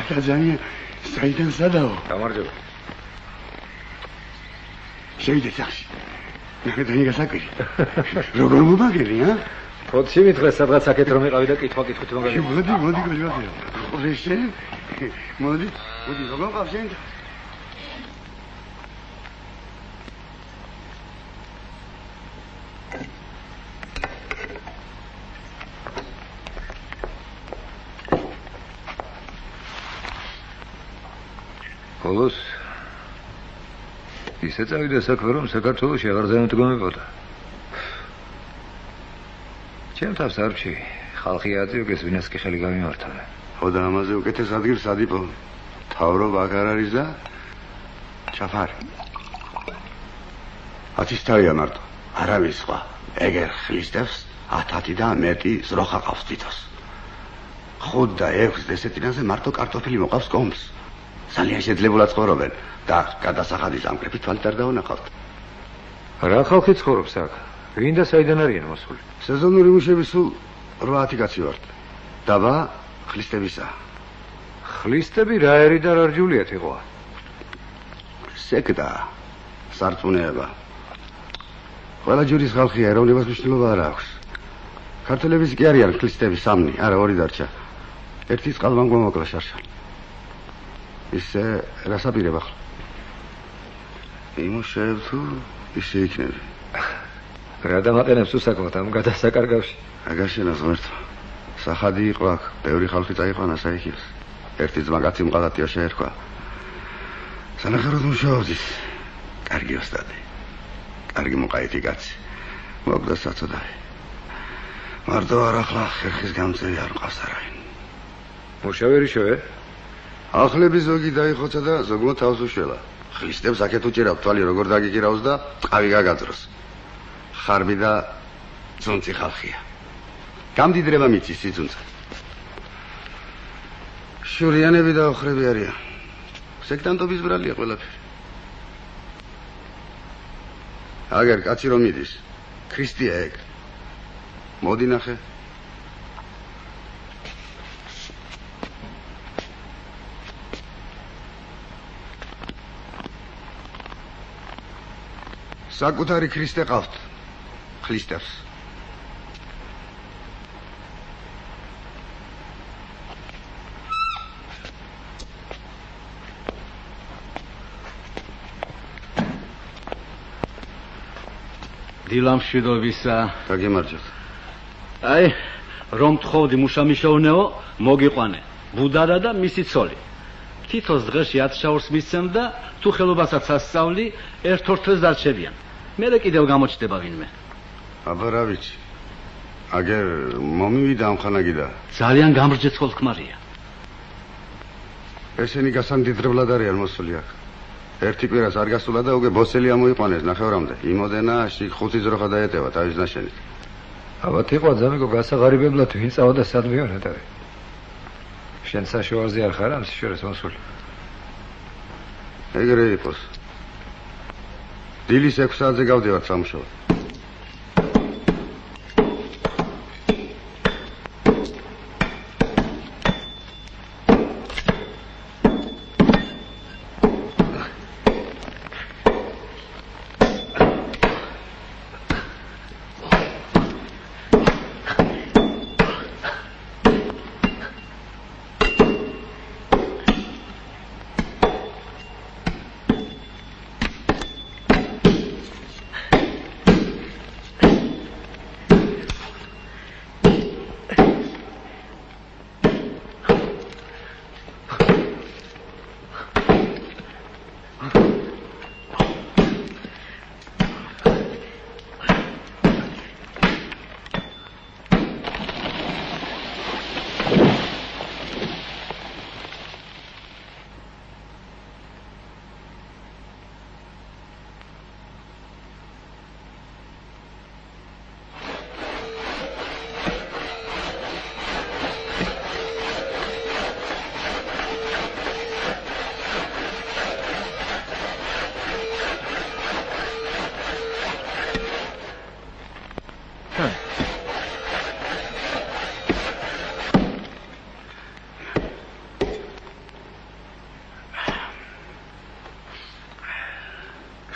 ხატა ძალიან საიდან სადაო. გამარჯობა. შევიდე სახში. ნახეთანი გასაკვირი. როგორ მომაგერი, ა? ფოთში მითხრა სადღაც აქეთ რომ იყავი და კითხვა კითხვით მომაგერი. მოდი გოჟვაკეო. ყურეშენ. მოდი როგორ ყავს შენ? ხოლოს ისე წავიდა საქმე რომ საქართველოში აღარ დამდგომებოდა. ჩემ თავს არჩი ხალხი აწიოგეს ვინაც კი ხელი გამიმართანა. ხო და ამაზე უკეთეს ადგილს ადიპო. თავრობა აქ არ არის და ჩაფარი. ათისთავია მარტო. არავის სხვა. ეგერ ხლისტებს 10 და მეტი ზროხა ყავს თითოს. 5 და 6 დესეტინაზე მარტო კარტოფილი მოყავს კომს. ძალიან შეძლებულად ცხოვრობენ და გადასახადის ამკრეფი თვალით არ დაუნახავთ. რა ხალხი ცხოვრობს აქ? ვინ და საიდან არიან მოსული? სეზონური მუშები სულ 8 კაცი ვართ. დაბა ხლისტებისა. ხლისტები რა ერი და რა რჯულიათ იყო? სექტა, სარწმუნოება. ყველა ჯურის ხალხია, ეროვნებას მნიშვნელობა არ აქვს. ქართველების კი არიან ხლისტები 3, არა 2 დარჩა. ერთი წყალმან გვამოკლა შარშან. ისე რასაპირებ ახლა? იმუშავებ თუ ისე იქნები. რა დამაყენებს უსაკმოდ ამ გადასაკარგავში? აგაშენას ღმერთო. სახადი იყო აქ, ბევრი ხალხი წაიყვანა საიქილს. ერთი ძმა კაცი მყალატია შეერქვა. სანახევროდ მუშაობდის. კარგი ოსტატი. კარგი მოყაითი კაცი. მოგდა საწოდავი. მარტო არ ახლა ხერხის გამწევი არ მყავს არავინ. მუშავერი შევე? ახლები ზოგი დაიხოცა და ზოგმა თავს უშველა. ხლისტებს აქეთ უჭირავ თვალი როგორ დაგიგირავს და ყავი გაგაძროს. ხარბი და ძუნწი ხალხია. გამდიდრება მიწის სიძუნწე. შურიანები და ოხრები არიან. სექტანტობის ბრალია ყველაფერი. აგერ კაცი რომ მიდის, ქრისტია ეგ. მოდი ნახე. საკუთარი ქრისტე ყავთ. ხლისტებს. დილამშვიდობისა. გაგემარჯოთ. აი, რომ თხოვდი მუშამიშოვნეო, მოგიყვანე. ბუდარა და მისი ცოლი. თითოს დღეში 10 შაურს მისცემ და თუ ხელობასაც ასწავლი, ერთ-ორთვეს დარჩებიან. მერე კიდევ გამოჩნდება ვინმე. აბა რა ვიცი. აგერ მომივიდა ამხანაგიდა. ძალიან გამრჯე ცოლ-ქმარია. ესენი გასამდიდრებლად არიან მოსული აქ. ერთი კვირას არ გასულა და უკვე ბოსელი ამოიყვანეს ნახევრამდე. იმოდენა შიგ 5 ზროხა დაეტევა თავის ნაშენით. ალბათ იყო ზამიკო გასაღარიბებლად ვინ წავა და სად მივანატავე. შენ საშუალზე არ ხარ ამ სიშორეს მოსული. ეგრე იყოს. დილის 6 საათზე გავდივარ სამუშაოდ.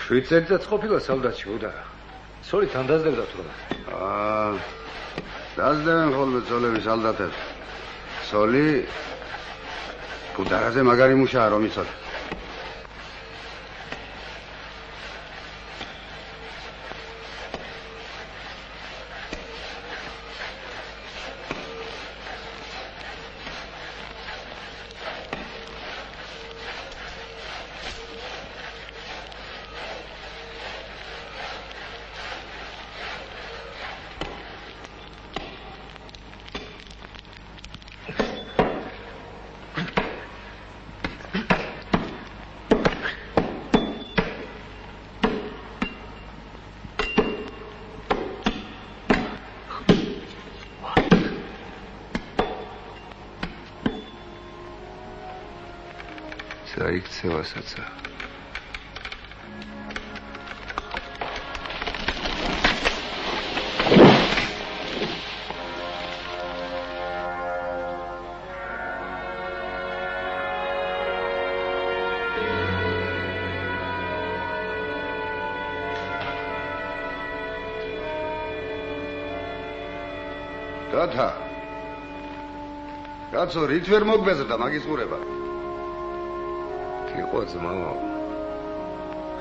7 წელიწადს ყოფილა სალდატში უდარა. სოლი თან დაძლებდა თურმე. დაძლებენ ხოლმე ძოლები სალდატებს. სოლი უდარაზე მაგარი მუშაა რომ იცოდე. იქცევასაცა დათა კაცო რით ვერ მოგბეზრდა მაგის ყურება იყო ძმაო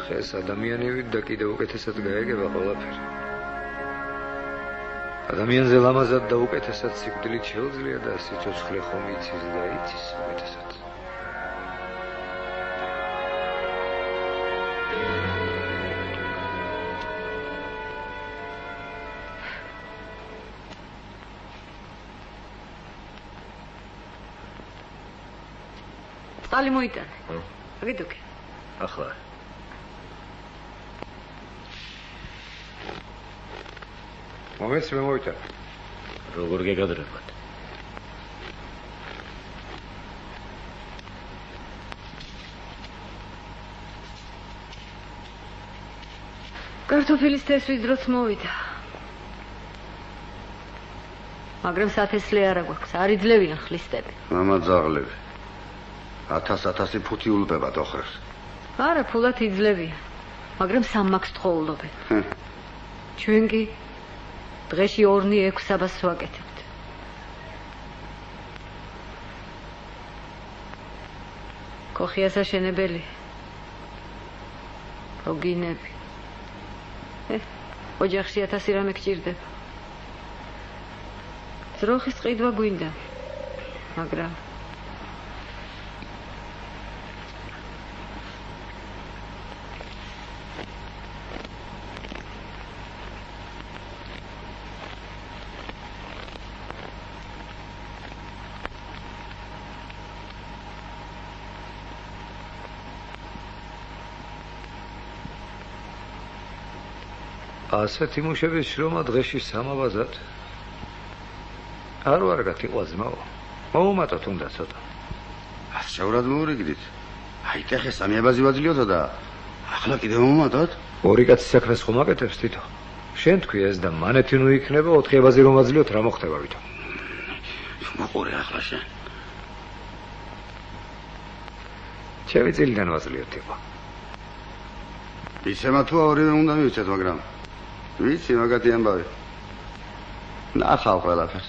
ხეს ადამიანივით და კიდევ უკეთესად გაეგება ყველაფერი ადამიანზე ლამაზად და უკეთესად სიკვდილით შეუძლია და სიცოცხლე ხომ იცის და იცის უკეთესად წყალი მოიტანე აგიდოქე ახლა მომეც მე მოიტანე როგორ გეგადრებათ კარტოფილის თესვის დროც მოვიდა მაგრამ სათესლე არა გვაქვს არ იძლევიან ხლისტები მამა ძაღლები 1000 ფუთი ულბება დოხრებს. არა, ფულად იძლევიან, მაგრამ სამმაქვს თხოვლობენ. ჩვენ კი დღეში 2-6 საბას ვაკეთებთ. კოხია საშენებელი.ოგინები. ოჯახში 1000 რამე გჭირდება. ძროხის ყიდვა გვინდა, მაგრამ ასეთი მუშების შრომა დღეში სამაბაზად არ ვარ გათიყვა ძმაო მოუმატოთ უნდა ცოტა ასეურად მოურიგდით აი ტეხე სამი აბაზი ვაძლიოთა და ახლა კიდევ მომატოთ ორი კაცი საქმეს ხომ აკეთებს თითო შენ თქვი ეს და მანეთი ნუ იქნება 4 აბაზი რომ ვაძლიოთ რა მოხდება ვითომ მოყურე ახლა შენ ჩემი წილიდან ვაძლიოთ იყო ისემა თუ ორივე უნდა მივიცეთ მაგრამ ვიცი მაგათი ამბავი ნახავ ყველაფერს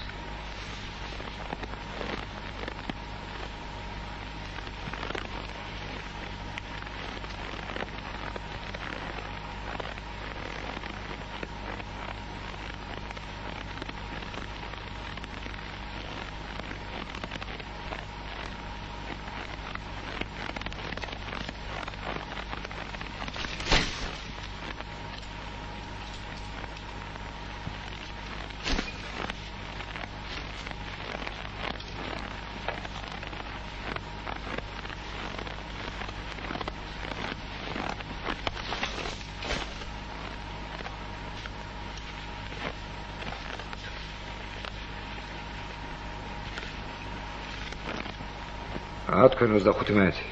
თქვენ 25 მეტი.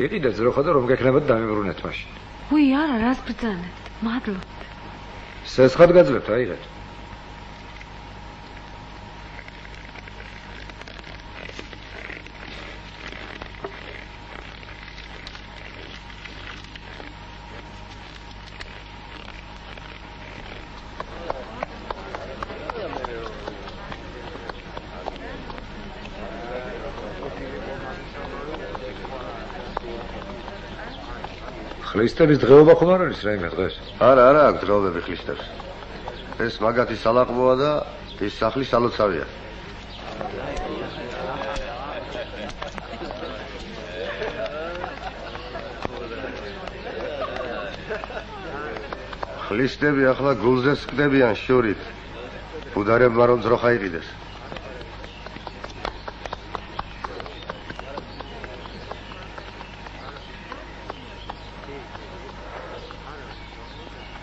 იყიდეთ ზროხა და რომ გექნებათ დამიბრუნეთ მაშინ. უი, არა, რას ბრძანებთ? მადლობთ. სესხად გაძლევთ, აიღეთ. ხლისტების დღეობა ხომ არ არის რაიმე დღეს? არა, აქ დღეობები ხლისტებს. ეს მაგათი სალაყბოა და ის სახლი სალოცავია. ხლისტები ახლა გულზე სკდებიან შორით. უდარებმა რომ ძროხა იყიდეს.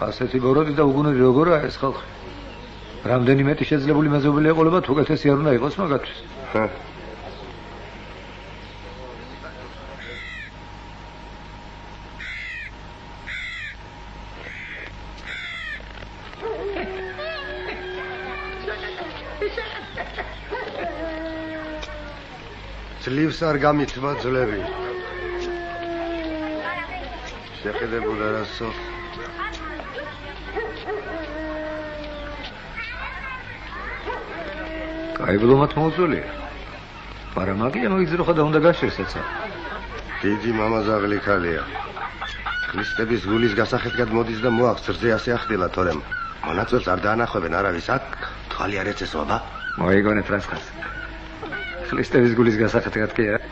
ასეთი გოროდი და უგუნური როგორაა ეს ხალხი? რამდენი მეტი შეძლებული მეზობელი ეყოლებათ, უკეთესი არ უნდა იყოს მაგათთვის. ძლივს არ გამithმა ძვლები. შეხედებოდა რასო. გაიბლომათ მოუწოლია. მაგრამ მაგია მოგიძროხა და უნდა გაშერსეცა. დიდი მამაზაღლი ქალია. ხლისტების გულის გასახეთქად მოდის და მოაქვს რძე ასე ახდელა, თორემ მონაწილს არ დაანახვებენ არავის აქ, თვალი არ ეწესო, აბა. მოიგონეთ რასხას. ხლისტების გულის გასახეთქად კი არა.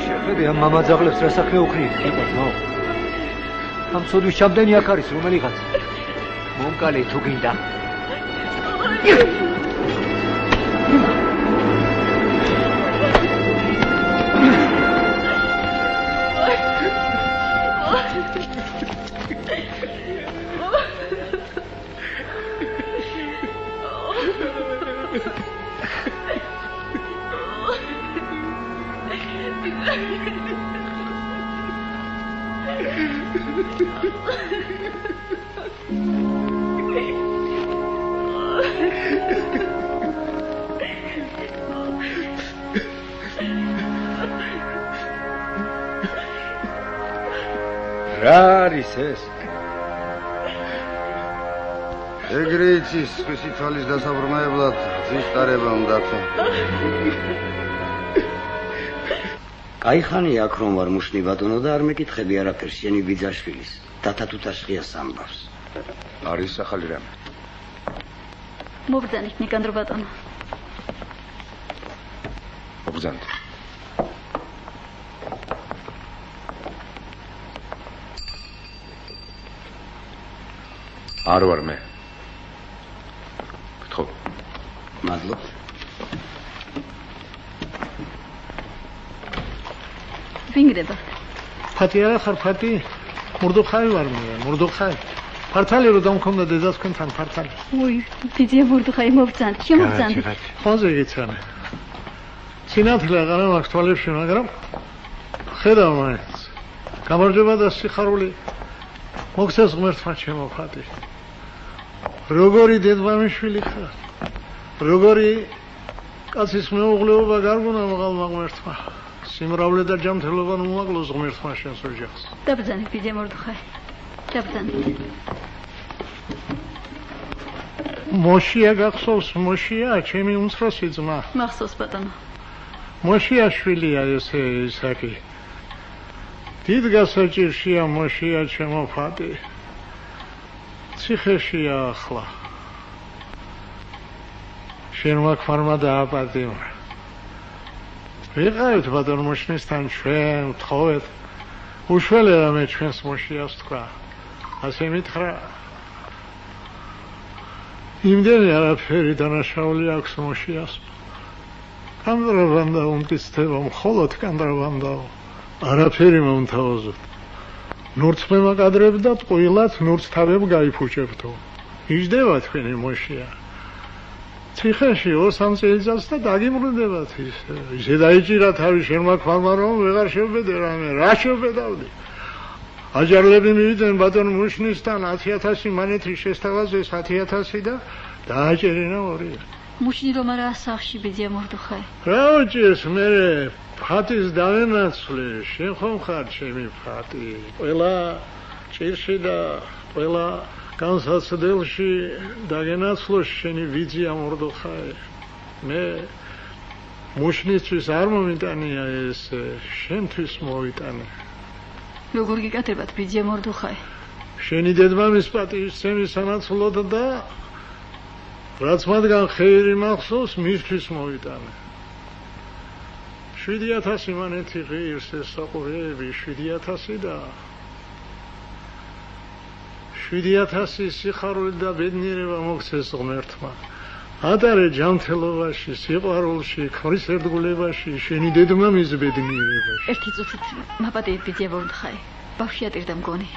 შეხედე ამ მამაძაღლებს რა საქმე უქნიეთ იყო ძმაო. ამ სოდვის ჩამდენი აქ არის რომელიღაც. მომკალე თუ გინდა. რა არის ეს? ეგრე იცის, სხვისი თვალის დასაბრუნებლად ძის ტარება უნდაცა. კაიხანი აქ რომ ვარ მუშნი ბატონო და არ მეკითხები არაფერს შენი ბიძაშვილის დათა თუთაშხიას ამბავს. არის ახალი რამე? მოგძანით ნიკანდრო ბატონო. მოგძანით. არ ვარ მე. გთხოვ. მადლობა. ვინგრება. ფატია ხარ ფატი? მურდოხაი ვარ მე, მურდოხაი. ფართალი რო დამქონდა დედას კონთან ფართალი. ой, დიდია მურდოხაი მოგძანთ, შემოგძანთ. ხოზე გიცანე. სინათლე აღარა მაქვს თვალებში, მაგრამ ხედავ მაინც. გამარჯობა და სიხარული მოგცეს ღმერთმა ჩემო ფატი. როგორი დედმამიშვილი ხარ? როგორი კაცის მეუღლეობა გარგუნა მაღალმა ღმერთმა. სიმრავლე და ჯანმრთელობა მომაკლოს ღმერთმა შენს ოჯახს. დაბრძანეთ დიდია მურდოხაი. დაბრძანეთ. მოშია გახსოვს, მოშია, ჩემი უმცროსი ძმა. მახსოვს ბატონო. მოშიაშვილია ესე ისაკი. დიდ გასაჭირშია მოშია ჩემო ფატი. ციხეშია ახლა. შენმა ქმარმა დააპატიმრა. ვიყავით ბატონ მოშნისთან ჩვენ ვთხოვეთ. უშველე რამე ჩვენს მოშიას თქვა. ასე მითხრა. იმდენი არაფერი დანაშაული აქვს მოშიას. კანტრაბანდა უმტისდება, მხოლოდ კანტრაბანდა. არაფერი მომთავაზოთ. ნურცს მემაკადრებდა, ტყუილად ნურცს თავებ გაიფუჭებთო. იჯდება თქვენი მოშია. ციხეში 2-3 წელიწადს და დაგიმრუნდებათ ისე. ისე დაიჭირა თავი შენმა ქმარმა რომ ვეღარ შევბედე რამე. რა შევბედავდი? აჯარლები მივიდნენ ბატონ მუშნისთან 10,000 მანეთი შესთავაზეს 10,000 და დააჭერინა 2. მუშნი რომ არა სახში ბიძია მორდუხაი. რა უჭირს მე ფატის დავენაცვლე, შენ ხომ ხარ ჩემი ფატი. ყველა ჭირში და ყველა განსაცდელში დაგენაცვლო შენი ვიზია მორდუხაი. მე მუშნისთვის არ მომიტანია ეს, შენთვის მოვიტანე. როგორ გიკეთებათ ბიძია მორდუხაი? შენი დედმამის პატივისცემის სანაცვლოდ და რაც მათგან ხეირი მახსოვს, მისთვის მოვიტანე. 7,000 მანეთი ღირს ეს საყურეები, 7,000 და 7,000 სიხარული და ბედნიერება მოგცეს ღმერთმა. ატარე ჯანმრთელობაში, სიყვარულში, ქმრის ერთგულებაში, შენი დედმამის ბედნიერებაში. ერთი წუთით მაპატიეთ ბიძია მორდუხაი. ბავშვი ატირდა მგონი.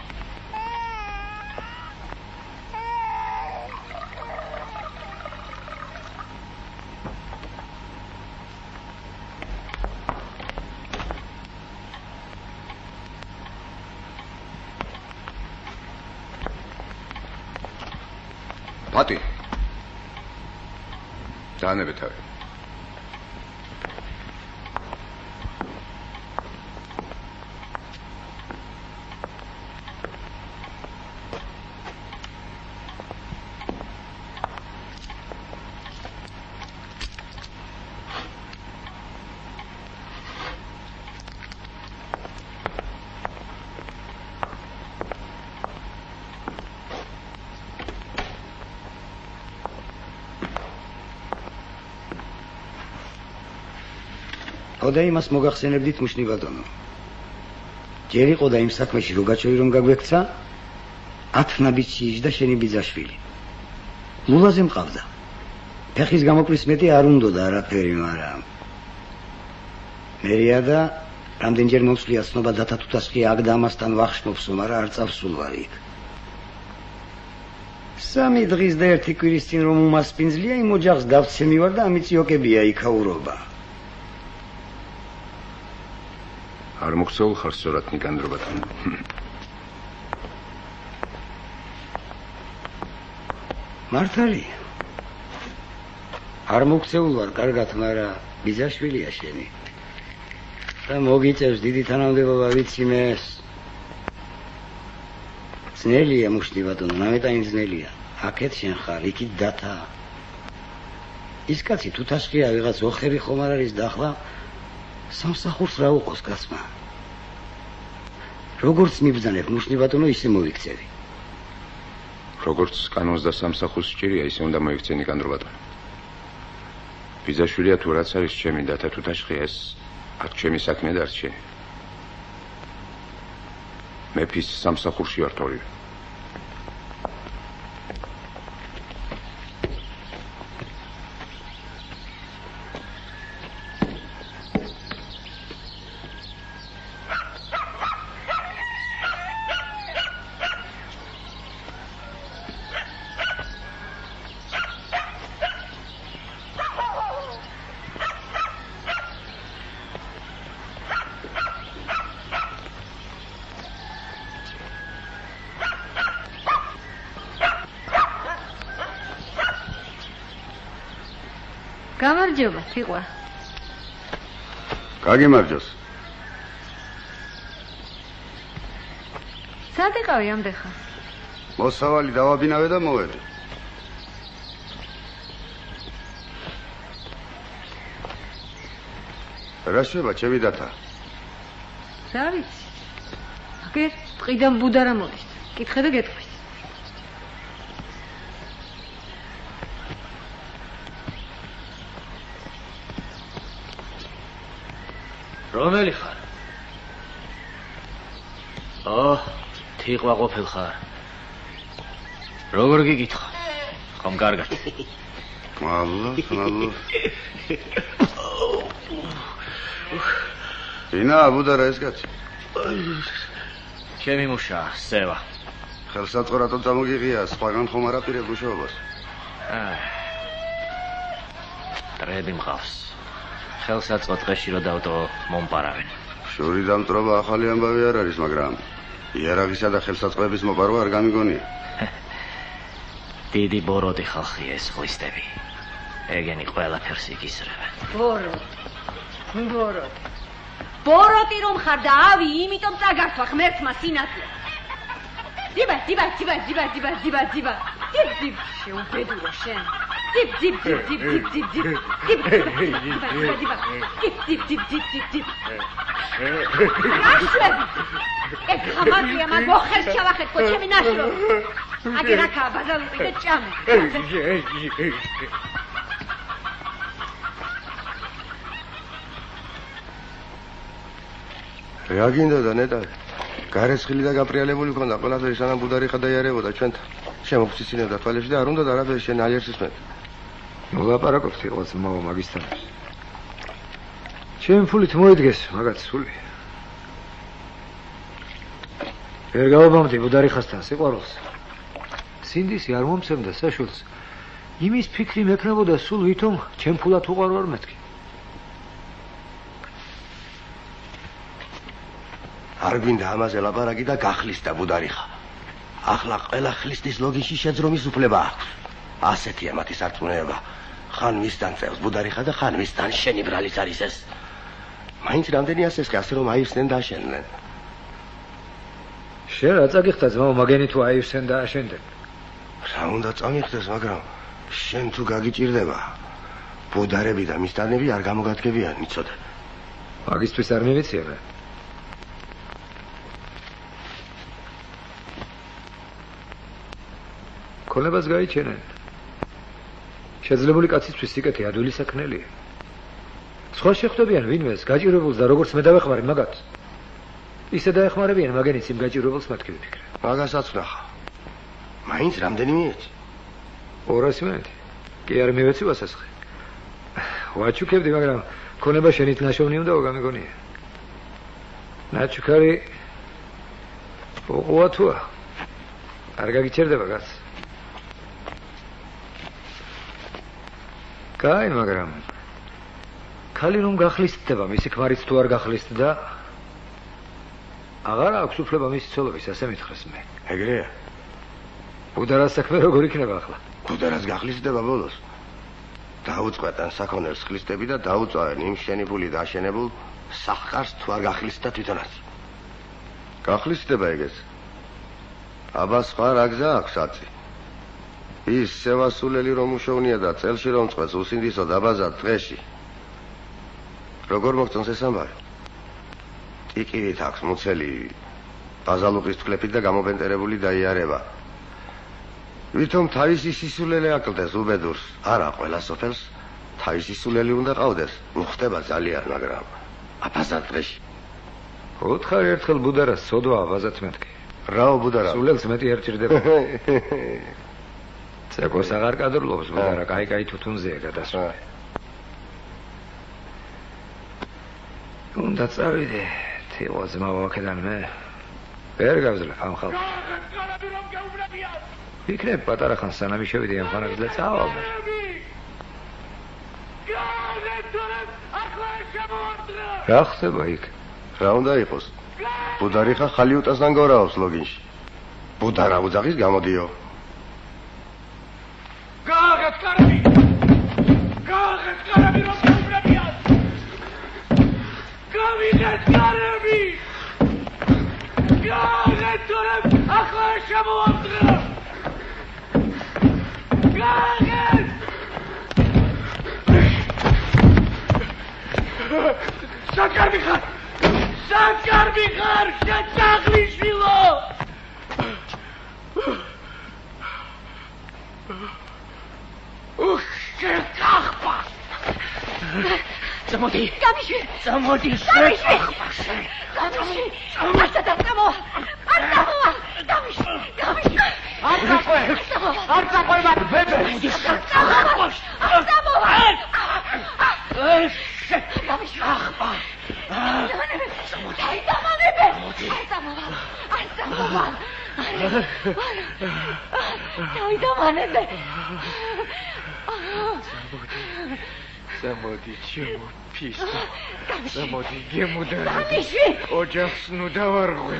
მათი დაანებეთ თავი. ხოდა იმას მოგახსენებდით მუშნი ბატონო. ჯერ იყო და იმ საქმეში რო გაჩვევი რომ გაგვექცა, 10 ნაბიჯი იჯდა შენი ბიძაშვილი. ლულაზე მყავდა. ფეხის გამოკვის მეტი არ უნდოდა არაფერი, მაგრამ მერია და რამდენჯერ მომსვლია ცნობა დათათუთასხი აქ და ამასთან ვახშმობსო, მაგრამ არ წავსულ იქ. 3 დღის და 1 კვირის წინ რომ უმასპინძლია, იმ ოჯახს დავცემი ვარ და ამით იოკებია იქაურობა. არ მოგწეულ ხარ სწორად ნიკანდრო ბატონო. მართალია. არ მოგწეულ ვარ კარგად, მაგრამ ბიძაშვილია შენი. და მოგიწევს დიდი თანამდებობა ვიცი მეს. ძნელია მუშნი ბატონო, ნამეტანი ძნელია. აქეთ შენ ხარ, იქით დათა. ის კაცი თუ თასხია ვიღაც ოხერი ხომ არ არის და ახლა სამსახურს რა უყოს კაცმა. როგორც მიბრძანებ მუშნი ბატონო, ისე მოვიქცევი. როგორც კანონს და სამსახურს სჭირია, ისე უნდა მოიქცენი კანდრო ბატონო. ბიძაშვილია თუ რაც არის ჩემი დათა თუ თასხია, ეს აქ ჩემი საქმე და არც შენი. მეფის სამსახურში ვართ ორივე. გამარჯობა, თიყვა. გაგიმარჯოს. სად იყავი ამდეხა? მოსავალი დავაბინავე და მოვედი. რა შევა ჩემი დათა? რა ვიცი? აგერ ტყიდან ბუდარა მოდის. კითხე და გეტყვის. რომელი ხარ? თიყვა ყოფილ ხარ. როგორ გიგითხა? ხომ კარგად. მადლობა. ინა ბუდარა ეს კაცი. ჩემი მუშა, სევა. ხელსაწყორატო წამოგიღია, სხვაგან ხომ არ აპირებ მუშაობას? ტრები მყავს. ხელსაწყო დღეში რო დავტო მომპარავენ. შური დამტრობა ახალი ამბავი არ არის, მაგრამ იარაღისა და ხელსაწყოების მოპარვა არ გამიგონია. დიდი ბოროტი ხალხია ეს ხლისტები. ეგენი ყველაფერს იგისრებენ. ბოროტი რომ ხარ და ავი, იმიტომ წაგართვა ღმერთმა სინათლე. ძიბა. შეუბედურო შენ. ძიბ. ნაშვები. ეს ხამატია მაგოხერს ჩავახეთქო ჩემი ნაშრომი. აგერ აქაა ბაზალუყი და ჭამე. რა გინდოდა ნეტა? გარესხილი და გაპრიალებული ქონდა ყველაფერი სანამ ბუდარი ხადაიარებოდა ჩვენთან. შემოფციცინებდა თვალებში და არ უნდა არაფერი შენ ალიერს ისმენ. მოლაპარაკობთ იყოს მაო მაგისთან. ჩემ ფულით მოიდგეს მაგაც სული. ვერ გავაბამდი ბუდარი ხასთან სიყვარულს. სინდისი არ მომცემდა საშულს. იმის ფიქრი მექნებოდა სულ ვითომ ჩემ ფულად უყარ ვარ მეთქი. არ გვინდა ამაზე ლაპარაკი და გახლისდა ბუდარიხა. ახლა ყველა ხლისტის ლოგინში შეძრომის უფლება აქვს. ასეთია მათი სარწმუნოება. ხან მისთან წევს ბუდარიხა და ხან მისთან შენი ბრალის არის ეს. მაინც რამდენი ასესხი ასე რომ აივსნენ და აშენდნენ. შენ რა წაგიხდა ძმაო მაგენი თუ აივსენ და აშენდნენ? რა უნდა წამიხდეს, მაგრამ შენ თუ გაგიჭირდება, ბუდარები და მისთანები არ გამოგადგებიან, იცოდე. მაგისთვის არ მივიცია რა. ქონებას გაიჩენენ. შეძლებული კაცისთვის სიკეთე ადვილი საქმელია. სხვა შეხვდებიან ვინმეს გაჭირებულს და როგორც მე დავეხმარე მაგათ. ისე დაეხმარებიან მაგენიც იმ გაჭირებულს მათი ვიფიქრე. მაგასაც ვნახა. მაინც რამდენი მიეცი? 200 მენეთი. კი არ მივეცი ვასასხი. ვაჩუქებდი, მაგრამ ქონება შენით ნაშოვნი უნდა გამიგონია. ნაჩუქარი უყუა თუა. არ გაგიჩერდება კაც. კაი, მაგრამ ქალი რომ გახლისტდება, მისი ქმარიც თუ არ გახლისტდა, აღარ აქვს უფლება მისი ცოლობის, ასე მითხრეს მე. ეგრეა. ბუდარას საქმე როგორ იქნება ახლა? ბუდარას გახლისტდება ბოლოს. დაუწყვეტენ საქონელს ხლისტები და დაუწვავენ იმ შენი ფული დაშენებულ სახკარს თუ არ გახლისტდა თვითონაც. გახლისტდება ეგეც. აბა სხვა რა გზა აქვს აწი? ის სევასულელი რომ უშოვნია და წელში რომ წყვეს უსინდისო დაბაზად დღეში. როგორ მოგწონს ეს ამბავი? ტიკივით აქვს მუცელი, ბაზალუყის თქლებით და გამოპენტერებული დაიარება. ვითომ თავისი სისულელე აკლდეს უბედურს, არა ყველა სოფელს თავისი სულელი უნდა ყავდეს. უხდება ძალიან, მაგრამ აბაზად დღეში. უთხარ ერთხელ ბუდარას სოდვა აბაზად მეთქი. რაო ბუდარა? სულელს მეტი არ ჭირდება. ცეკოს აღარ კადრლობს ბუდარა, კაი თუთუნზეა გადასული. უნდა წავიდე, თიყო ძმაო აქედან მე. ვერ გავძლებ ამ ხალხს. ვიქნებ პატარა ხან სანამ შევიდე ამ ხანაკს და წავალ. რა ხდება იქ? რა უნდა იყოს? ბუდარიხა ხალიუტასთან გორაობს ლოგინში. ბუდარა უძაღის გამოდიო. გააღეთ კარები რომ გაუბრებიან. გავიდეთ კარები. გააღეთ თორემ ახლა შემოვამდრა. გააღეთ. საკარბი ხარ შეჭაღლიშვილო შეკახვა წამოდი წამოდი Замоди, чему писка? Замоди, гемуда. Оჯახს ნუ დავარღვე.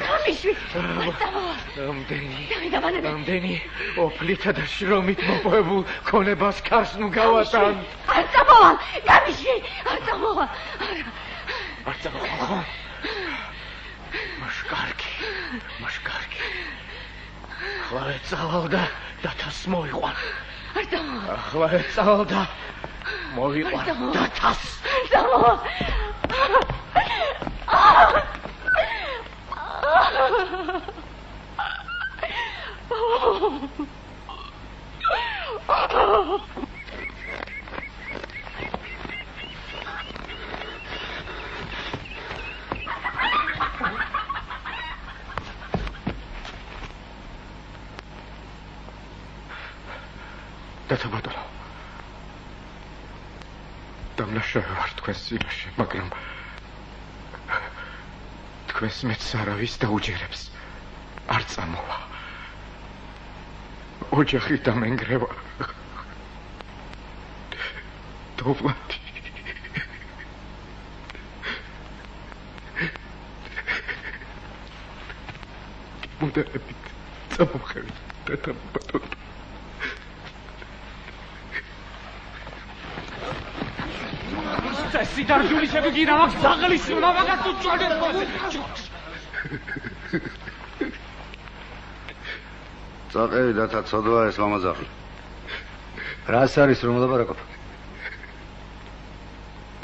ამდენი ოფლითა და შრომით მოპოვებულ ქონებას ქარს ნუ გავატან. არ წამოვალ, გამიშვი, არ წამოვალ. მაშკარგი. ახლა ეწავალ და დათას მოიყვან. არ წამოვალ. ახლა ეწავალ და მოიყვან დათას. წამოვალ. დათა ბატონო დამნაშავე ვარ თქვენს წინაშე, მაგრამ თქვენს მეც არავის დაუჯერებს არ წამოვა. ოჯახი დამენგრევა. დოვლადი. მუდებით წამოხევით დათა ბატონო. სიდარჯული შეგიგირა მაქვს ზაღლის უნდა მაგას თუ ჭოდეს წაყევი დათა ცოდვა ეს მამაძაღლი რას არის რომ ლაპარაკობ?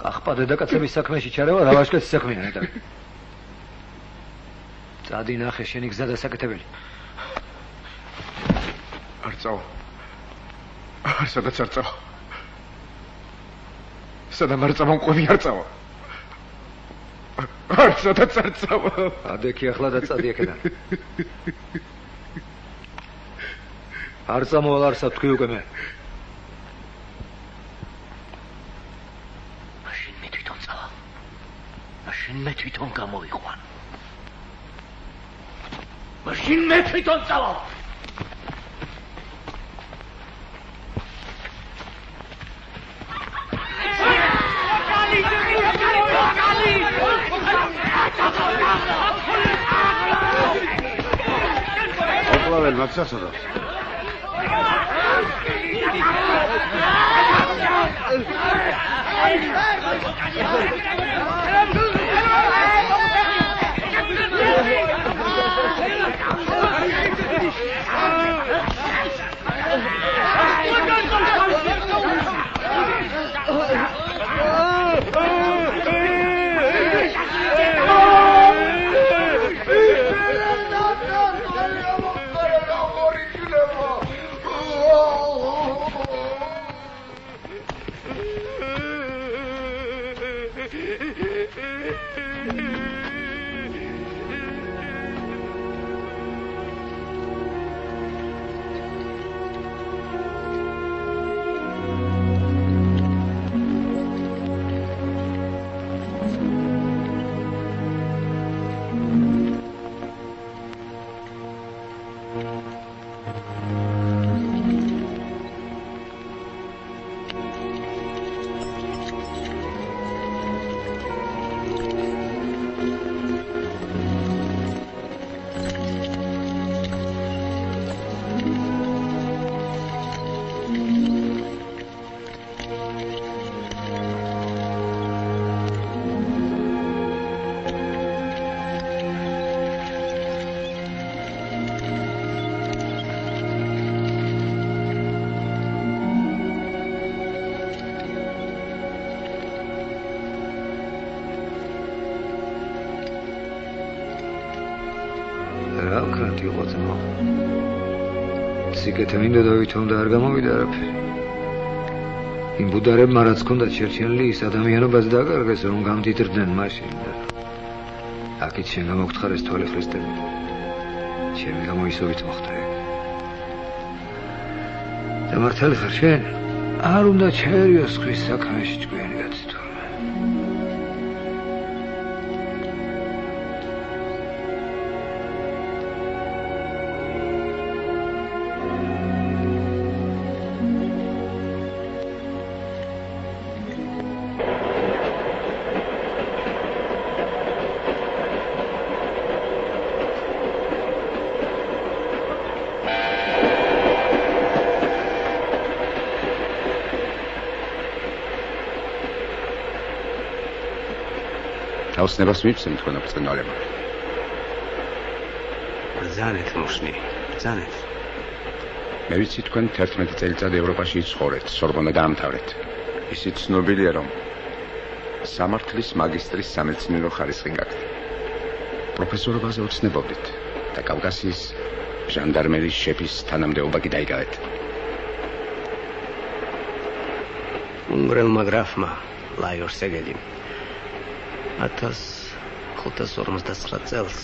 კახპა დედაკაცების საქმეში ჩარევა რა ვაშკეც საქმეა ნეტა. წადი ნახე შენი გზა დასაკეთებელი. არ წავა. არ სადაც არ წავა. სადამ არ წამომყვები არ წავა. არ სადაც არ წავა. ადექი ახლა და წადი აქედან. არ წამოვალ არ სათქვი უკვე მე. მაშინ მე თვითონ გამოვიყვან. მაშინ მე თვითონ წავალ. ოპლაվել მაქსასოდა. რა ვქნათ იყო ძმო. სიკეთე მინდა დავითომ და არ გამოვიდა არაფერი. იმ ბუდარებმა რაც ჰქონდათ შერჩენილი ის ადამიანობას დაკარგეს რომ გამდიდრდნენ მაშინ და აქეთ შენ გამოგთხარეს თვალე ხრისტები. ჩემი გამოისობით მოხდა ეგ. და მართალი ხარ შენ? არ უნდა ჩაერიოს ხვის საქმეში ჭკვიანი კაცი თურმე. თავსნებას მივცემ თქვენ აბრძანებლა. ბრძანეთ მოშნი, ბრძანეთ. მე ვიცი თქვენ 11 წელიწად ევროპაში ცხოვრეთ, სორბონა დაამთავრეთ. ისიც ცნობილია რომ სამართლის მაგისტრის სამეცნიერო ხარისხი გაქვთ. პროფესორობაზე ოცნებობდით და კავკასიის ჟანდარმერის შეფის თანამდებობა კი დაიკავეთ. უნგრელმა გრაფმა ლაიორ სეგელიმ 1559 წელს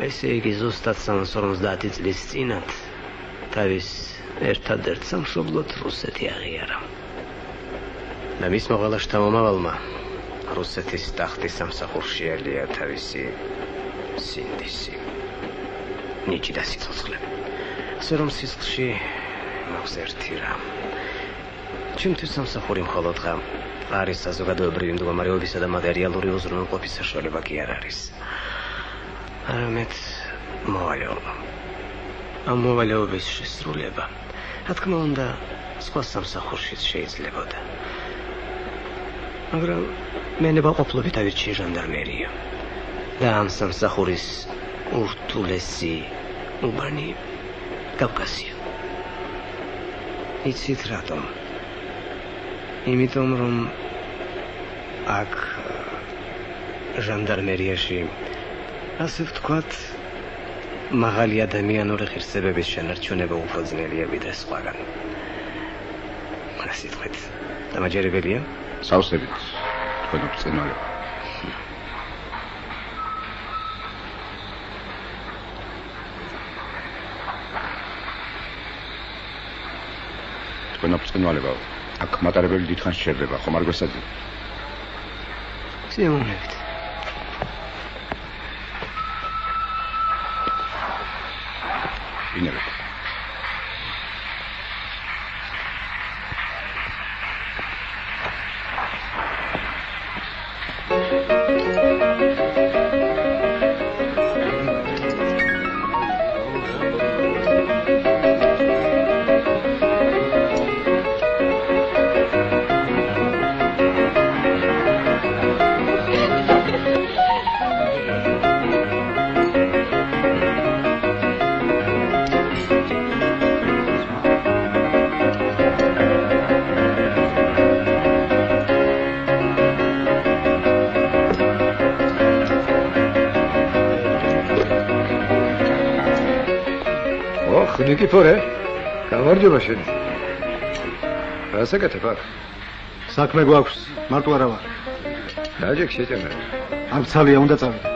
ესე იგი ზუსტად 350 წლის წინათ თავის ერთადერთ სამშობლოდ რუსეთი აღიარა და მის მოღალა შთამომავალმა რუსეთის ტახტის სამსახურში ელია თავისი სინდისი ნიჭი და სიცოცხლე ასე რომ სისხლში მაქვს ერთი რამ ჩემთვის სამსახური მხოლოდ ღამ არის საზოგადოებრივი მდგომარეობისა და მატერიალური უზრუნველყოფის საშუალება კი არ არის. არამედ მოვალეობა. ამ მოვალეობის შესრულება, რა თქმა უნდა, სხვა სამსახურშიც შეიძლებოდა. მაგრამ მე ნებაყოფლობით ავირჩიე ჟანდარმერია. და ამ სამსახურის ურთულესი უბანი კავკასია. იცით რატომ? იმიტომ რომ აქ ჟანდარმერიაში ასე ვთქვათ მაღალი ადამიანური ღირსებების შენარჩუნება უფრო ძნელია ვიდრე სხვაგან. რა სიტყვით? დამაჯერებელია? სავსებით თქვენ აბრძანებლა. თქვენ აბრძანებლა. აქ მატარებელი დიდხანს შეერდება, ხომ არ გვესაძინებთ? სიამოვნებით. ინერე. ნიკიფორე, გამარჯობა შენ. რა საკეთებ აქ? საქმე გვაქვს, მარტო არა ვარ. დაჯექ შეჭერა. არ მცალია, უნდა წავიდე.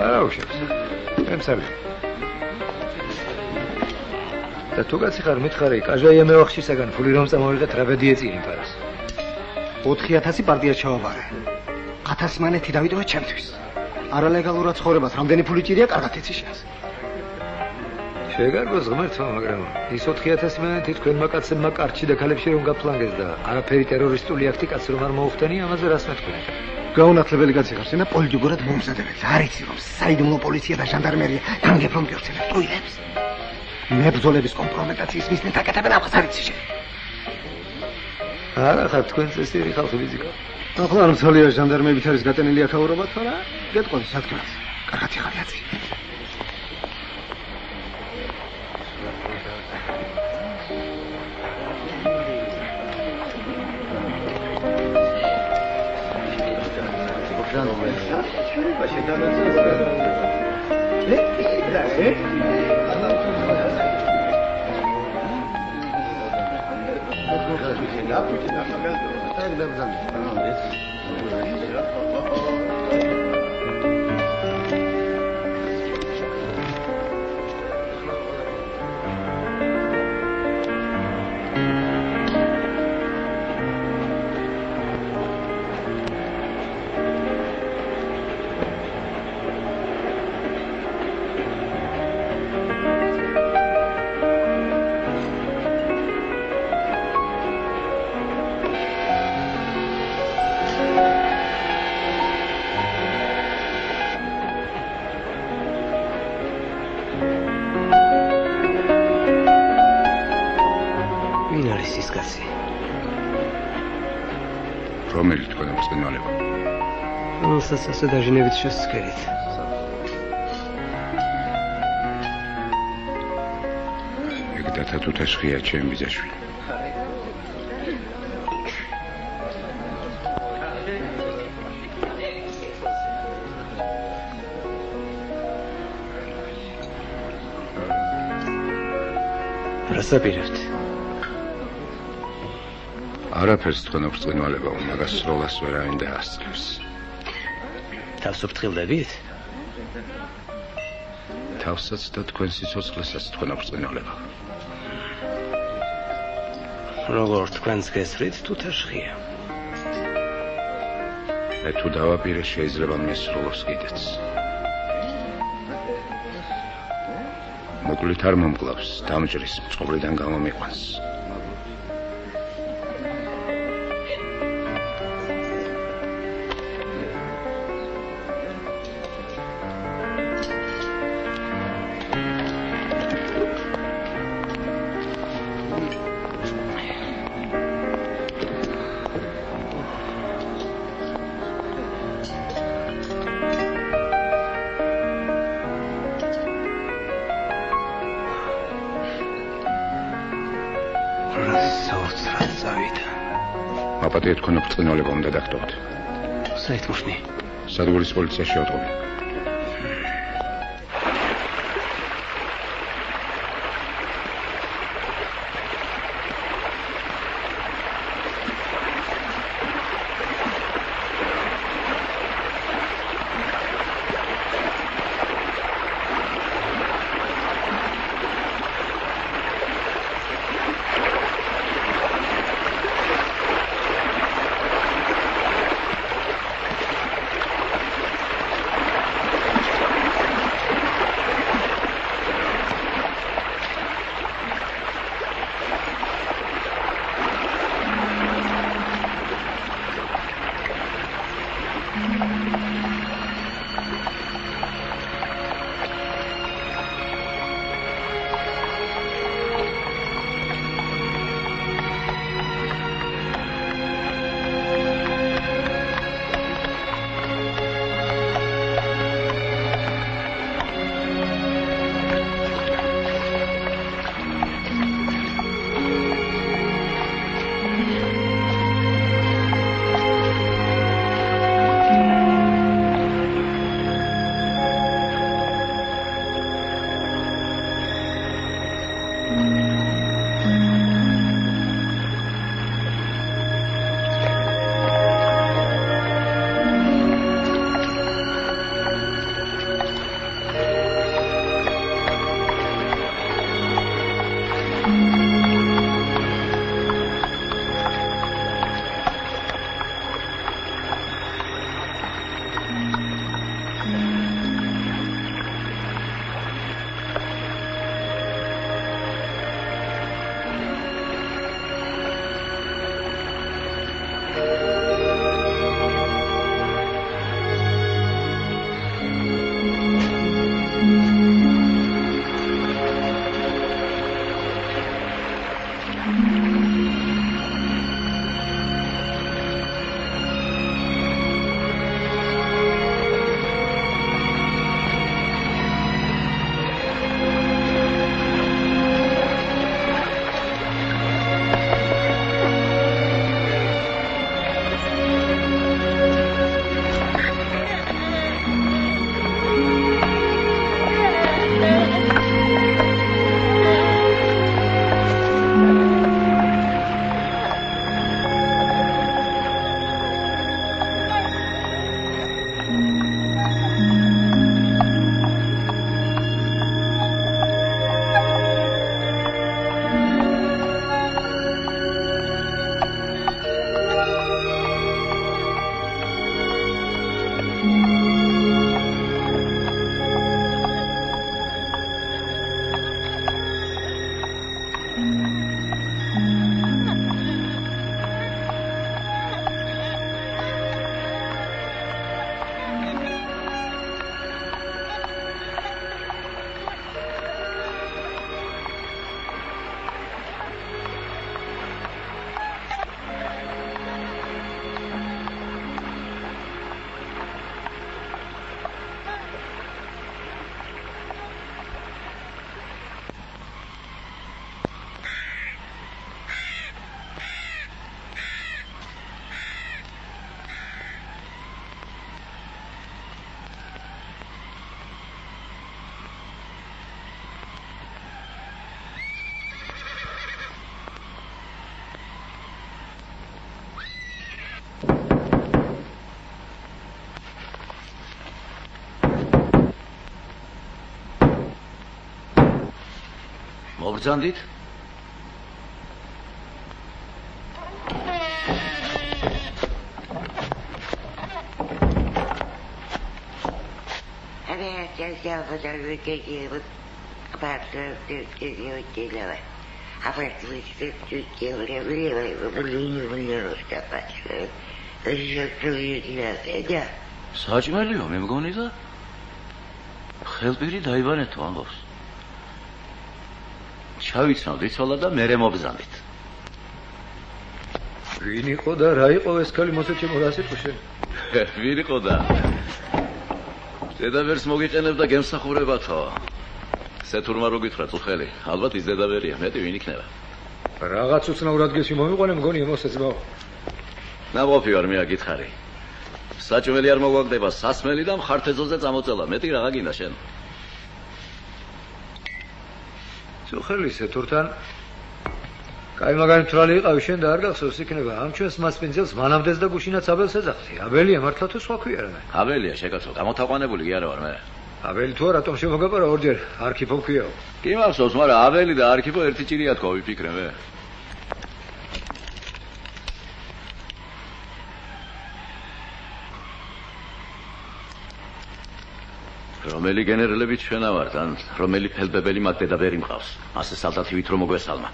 არა უშავს. მე მცალია. და თუ კაცი ხარ მითხარი, კაჟაია მევახშისაგან ფული რომ წამოვიღეთ, რა ბედი ეწია იმ პარას. 4000 პარტია ჩავაბარე. 1000 მანეთი დავიტოვე ჩემთვის. არალეგალურად ცხოვრებას რამდენი ფული ჭირია, კარგად იცი შენს. შეგარგოს ღმერთმა, მაგრამ ის 4000 მანეთი თქვენმა კაცებმა კარჩი და ქალებში რომ გაფლანგეს და არაფერი ტერორისტული აქტი კაც რომ არ მოუხდენი, ამაზე რას მეთქვი? გაუნათლებელი კაცი ხარ, შენ და პოლიტიკურად მომზადებებს. არ იცი რომ საიდუმლო პოლიცია და ჟანდარმერია განგებ რომ გიორცელებს ტყუილებს. მებრძოლების კომპრომეტაციის მიზნით აკეთებენ ამას, არ იცი შენ. არა ხარ თქვენ წესიერი ხალხი ვიზიკა. ახლა არ მცალია ჟანდარმებით არის გატენილი აქაურობა თუ არა? გეტყოდი სათქმელს. კარგად იხარ აცი. ის კაცი? რომელი თქვენ ბრწყინვალება? რომელსაც ასე დაჟინებით შესწრებით. ეგ დათა თუთაშხია ჩემი ბიძაშვილი. რასაპირებთ? არაფერს თქვენ ბრწყინვალებაო, მაგას სროლას ვერავინ დაასწრებს. თავს ვფრთხილდებით? თავსაც და თქვენ სიცოცხლესაც თქვენ ბრწყინვალება. როგორ თქვენს გესრით თუთაშხია. მე თუ დავაპირე შეიძლება მესროლოს კიდეც. მოკლით არ მომკლავს, დამჭრის წყობრიდან გამომიყვანს. მაპატიეთ თქვენ ბრწყინვალება უნდა დაგტოვოთ. საერთმოშნი. სადგურის პოლიციაში ავტოვე. მოგბრძანდით? საჭმელიო მე მგონი და ხელპირი დაიბანეთო ამბობს. ჩავიცნობ იცვალა და მერე მობრძანდით. ვინ იყო და რა იყო ეს ქალი მოსაჩემო რა სიტყვა შენ? ვინ იყო და დედაბერს მოგიყენებ და გემსახურებათო. სეთურმა რო გითხრა წუხელი, ალბათ ის დედაბერია, მეტი ვინ იქნება? რაღაც უცნაურ ადგილში მომიყვანე მგონია მოსაძბაო. ნაყოფი ვარ მე აგითხარი. საჭმელი არ მოგვაგდება, სასმელი და მხართეზოზე წამოწელა, მეტი რაღა გინდა შენ? წუხელი სეთურთან კაი მაგარი თვალი იყავი შენ და არ გახსოვს იქნება ამ ჩვენს მასპინძელს მანამდეც და გუშინაც აბელს ეძახდი. აბელია მართლა თუ სხვა ქვია რა მე? აბელია შეკაცო, გამოთაყვანებული კი არა ვარ მე. აბელი თუ არა რატომ შემოგაპარა ორჯერ არქიპო ქვიაო? კი მახსოვს, მაგრამ აბელი და არქიპო ერთი ჭირია თქო, ვიფიქრე მე. რომელი გენერლები ჩვენა ვართ, ან რომელი ფელდბებელი მათ დედაბერი მყავს. ასე სალდათივით რომ მოგვესალმა.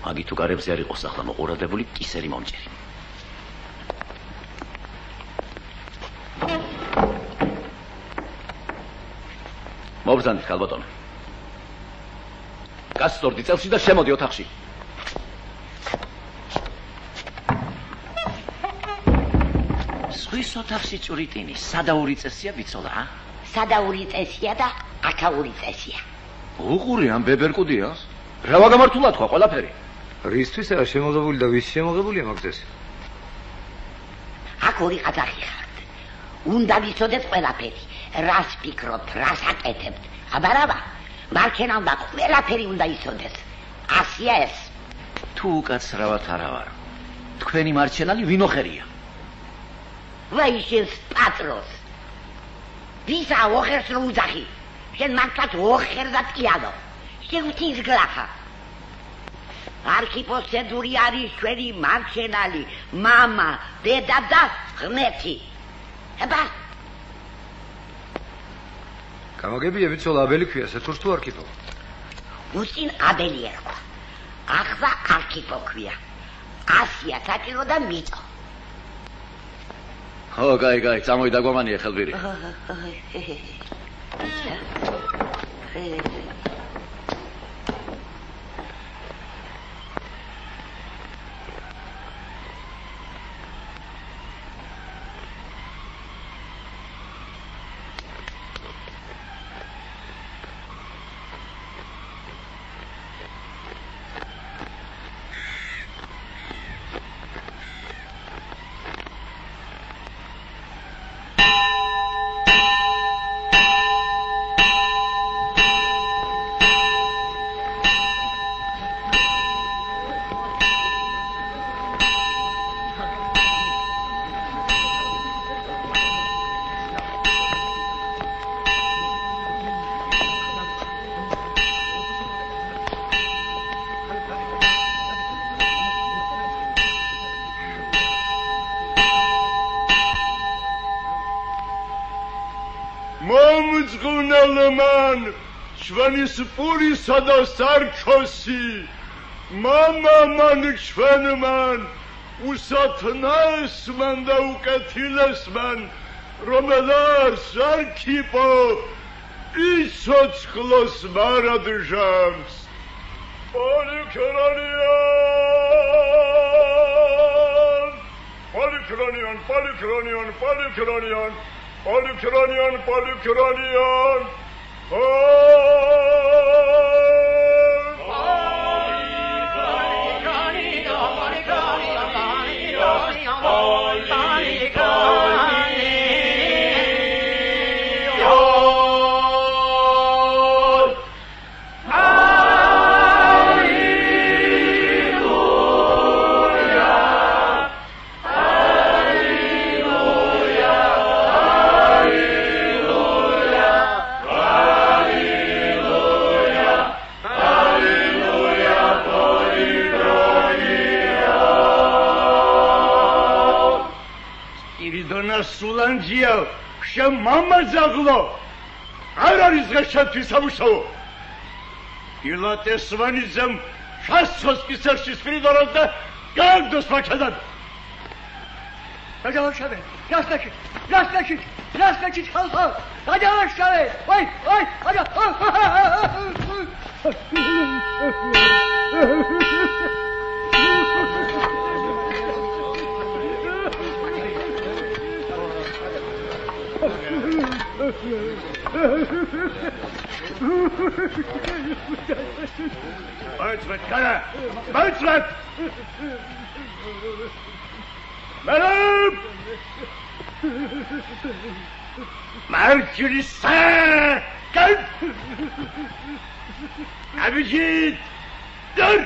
მაგი თუ გარებზე არ იყოს ახლა მოყურადებული კისერი მომჭერი. მობრძანდით ქალბატონო. გასწორდი წელში და შემოდი ოთახში. სვის ოთახში ჭურიტინი, სადაური წესია ბიცოლა? სადაური წესია და აკაური წესია. უყური ამ ბებერკუდიას? რა ვაგამართულა თქვა ყველაფერი? რისთვის არა შემოღებული და ვის შემოღებულია მაგ წესი? აქ ორი ყაზახი ხართ. უნდა ვიცოდეთ ყველაფერი. რას ფიქრობთ, რას აკეთებთ? აბარავა, მარქენამ და ყველაფერი უნდა იცოდეს. ასია ეს. თუ უკაცრავად არა ვარ. თქვენი მარჩენალი ვინ ოხერია? ვაიშენს პატროს. ვისა ოხერს რო უძახი? შენ მართლაც ოხერდად კი ანუ. შევთის გლახა. არქიპოს ცედური არის ჩვენი მარჩენალი, მამა, დედა და ღმერთი. აბა გამაგებია ვიცოლა აბელი ქვია სეთურს თუ არქიპო? უსინ აბელი ერქვა. ახლა არქიპო ქვია. ასია საჭირო და მიწო. ო, გაი, წამოი დაგვამანია ხელბირი. მომძღვნელმან ჩვენის პურისა და სარქოსი მამა მან ჩვენმან უსათნაესმან და უკეთილესმან რომელას არქიპო იცოცხლოს მარადჟამს Polychronion. სულანჯია შენ მამაძაღლო არ არის დღეს შენთვის სამუშაო ილატეს ვანიძემ შასწოს კისერში სპირიდოროს და გააგდოს მაჩადან გაჯავაშავე რასტაში ხალხო გაჯავაშავე ვაი აჯა Băieți-văd, cara! Băieți-văd! Merhaba! Mercury sir! Gel! Abicit! Dur!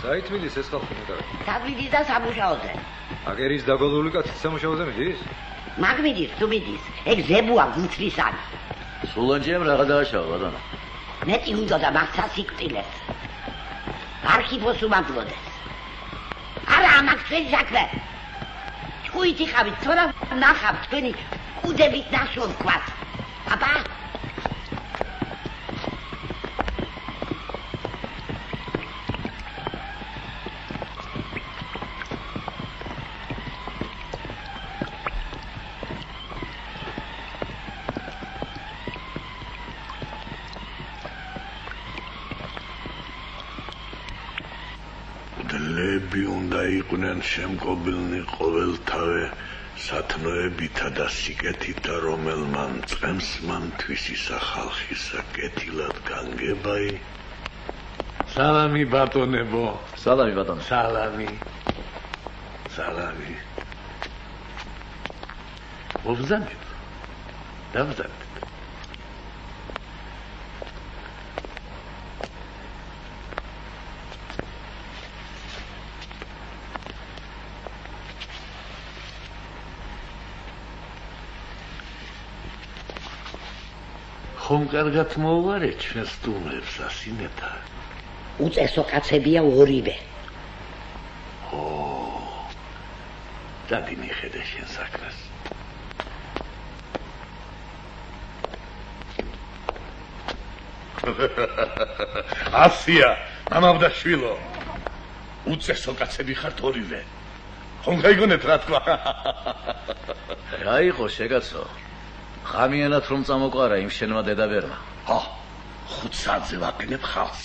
საითმიდის ეს ხალხი მეტად? საგვიდის და სამუშაოზე. აგერის დაგოლული კაცი სამუშაოზე მიდის? მაგ მიდის, თუ მიდის. ეგ ზებუა გუცლის არის. სულანჯიამ რაღა დააშავა, ბატონო. მეტი უნდა და მაგცა სიკვდილეს. არქივოს უმაგლოდეს. არა, მაგ ჩვენი საქმე. ჭუით იყავით, თორა ნახავთ თქვენი კუდებით ნაშრომს ქვას. აბა იყვნენ შემკობილნი ყოველთავე სათნოებითა და სიკეთით და რომელმა მწყემს მამთვის ისა ხალხისა კეთილად განგებაი სალამი ბატონებო სალამი ბატონო სალამი მობრძანებ დავზარდეთ ხომ კარგად მოუვარეთ ჩვენს სტუმრებს ასინეთა უწესო კაცებია ორივე დადი მიხედე შენ საქმეს ასია მამავდა შვილო უწესო კაცები ხართ ორივე ხომ გაიგონეთ რა თქვა რა იყო შეგაცო ხამიანად რომ წამოყარა იმ შენმა დედაბერმა. ხუთსაათზე ვაყენებ ხალხს.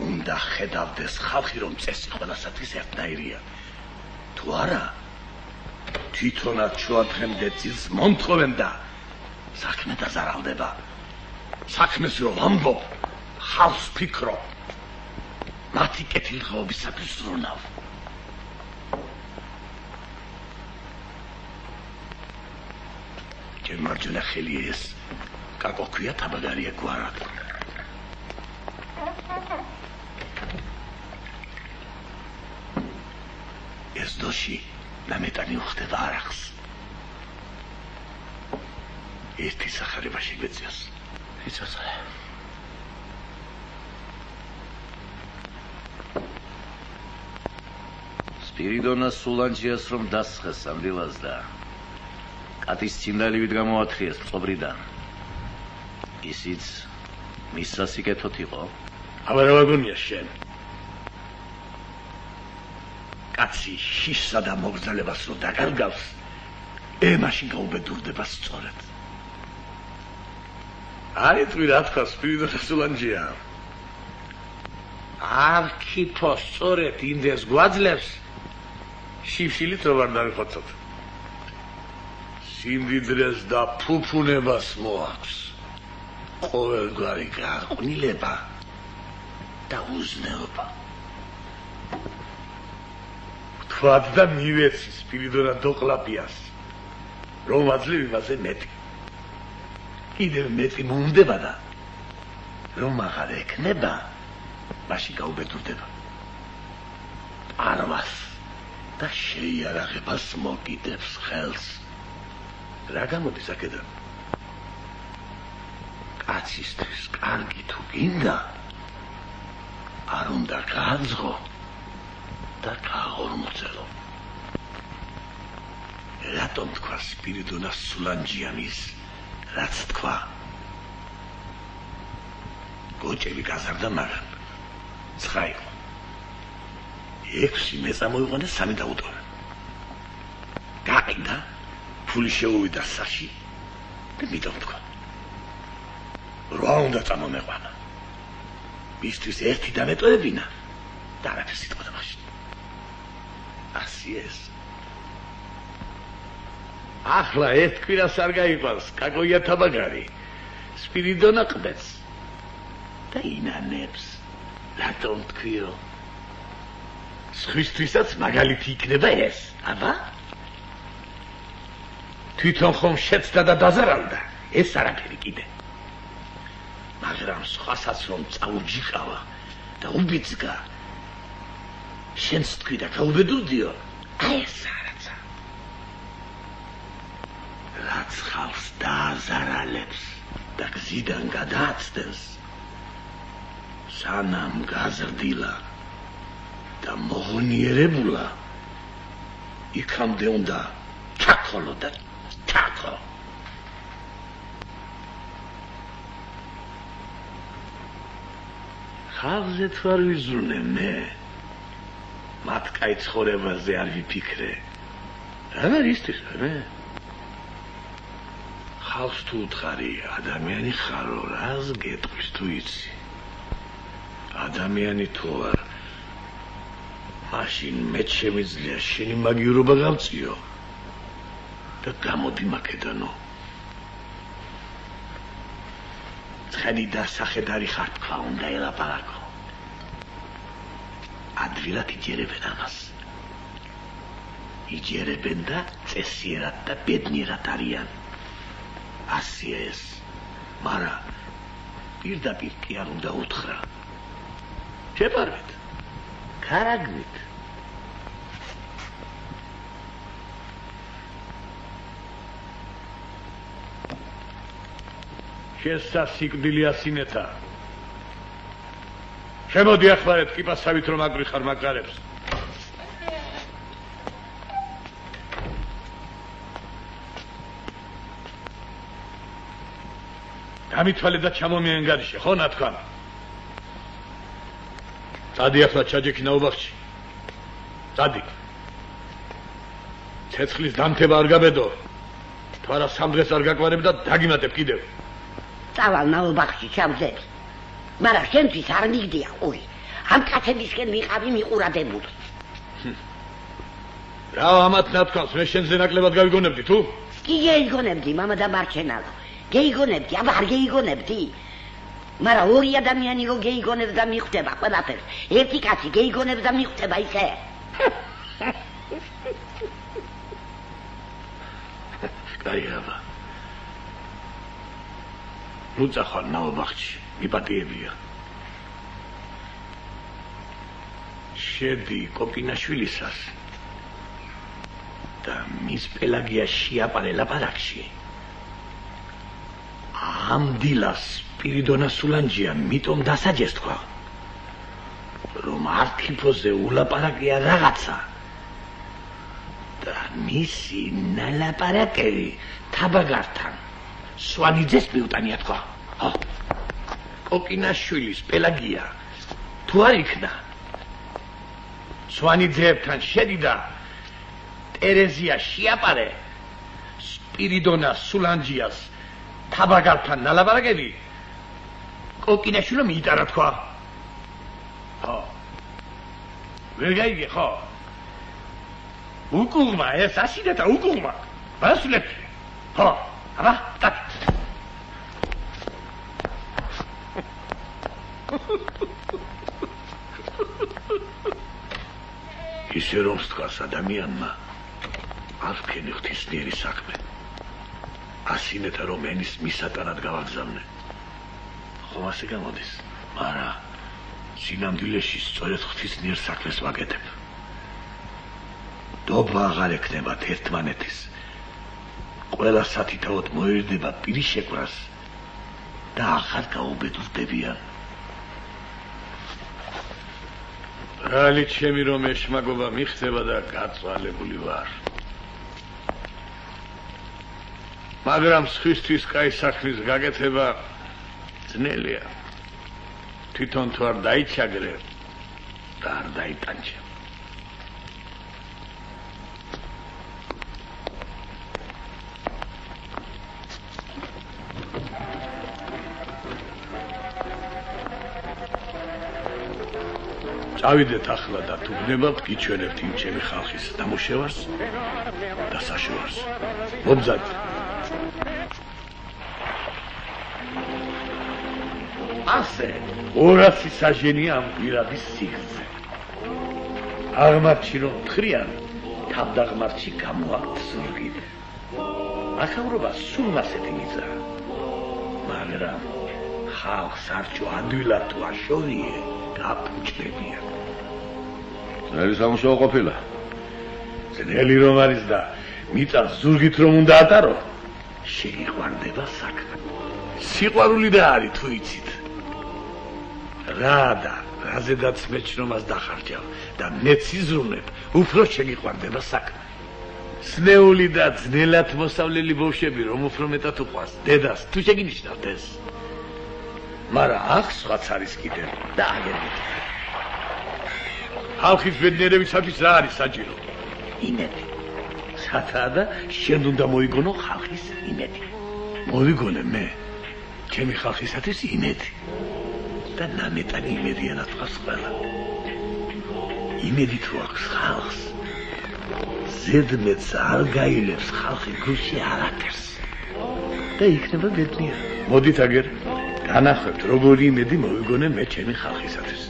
უნდა ხედავდეს ხალხი რომ წესი ყველასათვის ერთნაირია. თუ არა, თვითონაც შუადღემდე წილს მომთხოვენ და საქმე დაზარალდება. საქმეს რომ ამბობ, ხალხს ფიქრო. მათი კეთილდღეობისათვის ზრუნავ. მარჯვენა ხელი ეს კაკოქვია თაბაგარია გვარად ეს დოში ნამეტანი უხდება არახს ერთი სახარებაში გვეციას იცოცხლე სპირიდონას სულანჯიას რომ დასხეს სამდილას და კატის ციმდალივით გამოათხიეს მწყობრიდან. ისიც მის სასიკეთოდ იყო. აბა რა ვაგონია შენ? კაცი შიშსა და მოგზალებას რო დაგარგავს, ემაში გაუბედურდება სწორედ. აი თუ რა თქვა სპირიდონა სულანჯია. არქიფო სწორედ ინდეს გვაძლევს. შიფშილით რო არ დავიხოცოთ. სიმდიდრეს და ფუფუნებას მოაქვს. ყოველგვარი გაყვნილება და უზნეობა. თქვათ და მივეცი სპირიდონა დოკლაპიას, რომ აძლევ იმაზე მეტი. კიდევ მეტი მომდება და რომ აღარ ეკნება, მაშინ გაუბედურდება. პარვას და შეიარაღებას მოგიდებს ხელს. რა გამოდის აქედან? კაცისთვის კარგი თუ გინდა არ უნდა გააძღო და გააღორმოწელო. რატომ თქვა სპირიდონას სულანჯიანის რაც თქვა? გოჭები გაზარდა მაგან. 9 იყო. 6 მე წამოიყვანა 3 დაუტოვე. გაყიდა, ფული შეუვიდა საში და მითომ თქვა. რა უნდა წამომეყვანა? მისთვის ერთი დამეტოვებინა და არაფერს იტყოდა მაშინ. ასე ეს. ახლა ერთ კვირას არ გაიყვანს კაკოია თაბაგარი. სპირიდონა ყბեց და ინანებს. რატომ თქვიო? სხვისთვისაც მაგალითი იქნება ეს, აბა? თვითონ ხომ შეცდა და დაზარალდა, ეს არაფერი კიდე. მაგრამ სხვასაც რომ წაუჯიყავა და უბიძგა, შენს თქვი და გაუბედურდიო, აი ეს არაცა. რაც ხალხს დააზარალებს და გზიდან გადააცდენს, სანამ გაზრდილა და მოღონიერებულა, იქამდე უნდა ჩაქოლო და ჩაქო. ხალხზე თუ არ ვიზრუნე მე, მათ კაი ცხოვრებაზე არ ვიფიქრე. რა ისთის მე? ხალხს თუ უთხარი, ადამიანი ხარო, რას გეტყვის თუ იცი? ადამიანი თუ არ, მაშინ მეც შემიძლია შენი მაგიურობა გავწიო და გამოდი მაკედანო. ცხენი დასახედარი ხარ თქვა უნდა ელაპარაკო. ადვილად იჯერებენ ამას. იჯერებენ და წესიერად და ბედნიერად არიან. ასია ეს. მარა პირდაპირ კი არ უნდა უთხრა. შეპარვეთ. კარაგნით. შესასიკვდილი ასინეთა. შემოდი ახლა კიპასავით რომ აგვიხარ მაგარებს. გამითვალე და ჩამომი ანგარიშე, ხო ნათქვამ? წადი ახლა ჩაჯექი ნაუბახში. წადი. ცეცხლის დამთება არ გაბედო. თუ არა 3 დღეს არ გაკვარებ და დაგიმატებ კიდევ. წავალ ნაუბახში ჩავძებ. მაგრამ შენთვის არ მიგდია ყური. ამ კაცებისკენ ვიყავი მიყურადებული. რა ამათ ნათქვამს მე შენზე ნაკლებად გავიგონებდი თუ? კი გეიგონებდი მამა და მარჩენალო. გეიგონებდი, აბა არ გეიგონებდი. მაგრამ ორი ადამიანი რო გეიგონებს და მიხვდება ყველაფერს. ერთი კაცი გეიგონებს და მიხვდება ისე. გაიაბა. ნუ წახვალ ნაუბახში, მიპატიებია. შედი კოკინაშვილისას და მის პელაგია შეაპარე ლაპარაკში. ამ დილას სპირიდონა სულანჯია მიტომ დასაჯეს თქვა, რომ არქიფოზე ულაპარაკია რაღაცა და მისი ნალაპარაკები თაბაგართან სვანიძეს მიუტანია თქვა. კოკინაშვილის პელაგია თუ არ იქნა სვანიძეებთან შედიდა ტერეზია შეაპარე სპირიდონა სულანჯიას თაბაგართან ნალაპარაკები კოკინაშვილო მიიტარა თქვა. ხო ვერ გაიგე ხო? უკუღმა ეს ასინეთა უკუღმა ბასლეთ ხო აბა ტაკ ისე რომ სთქოს ადამიანმა არ ქენი ღვთისმიერი საქმე. ასინეთა რომ ენის მისატანად გავაგზავნე. ხომ ასე გამოდის? მარა სინამდვილეში სწორედ ღვთისმიერ საქმეს ვაკეთებ. დობა აღარ ექნებათ ერთმანეთის. ყველა სათითაოდ მოერდება პირის შეკვრას და ახალ გაუბედურდებიან. რალი ჩემი რომ ეშმაგობა მიხდება და გაწვალებული ვარ. მაგრამ სხვისთვის კაი საქმის გაკეთება ძნელია. თვითონ თუ არ დაიჩაგრე და არ დაიტანჩე. წავიდეთ ახლა და თუ გნებავთ გიჩვენებთ იმ ჩემი ხალხის დამუშევარს და საშუალს. მობზადეთ. ასე 200 საჟენია ამ გვირაბის სიგრძე. აღმარჩი რომ თხრიან, თავდაღმართში გამოაქვთ ზურგით. ახავრობა სულ ასეთი მიწა. მაგრამ ხალხს არჩო ადვილად თუ აშორიე გაფუჭდებიან. ძნელი სამუშაო ყოფილა. ძნელი რომ არის და მიწა ზურგით რომ უნდა ატარო, შეიყვარდება საქმე. სიყვარული და არის თუ იცით. რა და რაზედაც მეჩნომას დახარჯავ და მეც იზრუნებ, უფრო შეგიყვარდება საქმე. სნეული და ძნელად მოსავლელი ბავშვები რომ უფრო მეტად უყვარს დედას, თუ შეგინიშნავთ ეს. მაგრამ აქ სხვაც არის კიდევ და აგებით. ხალხის ბედნიერებისათვის რა არის საჭირო? იმედი. სათაა და შენ უნდა მოიგონო ხალხის იმედი. მოვიგონე მე ჩემი ხალხისათვის იმედი. და ნამეტანი იმედია ნათქვას ყველა. იმედი თუ აქვს ხალხს, ზედმეტს არ გაილებს ხალხი გულში არაფერს და იქნება ბედნიერი. მოდით აგერ განახვევთ როგორი იმედი მოვიგონე მე ჩემი ხალხისათვის.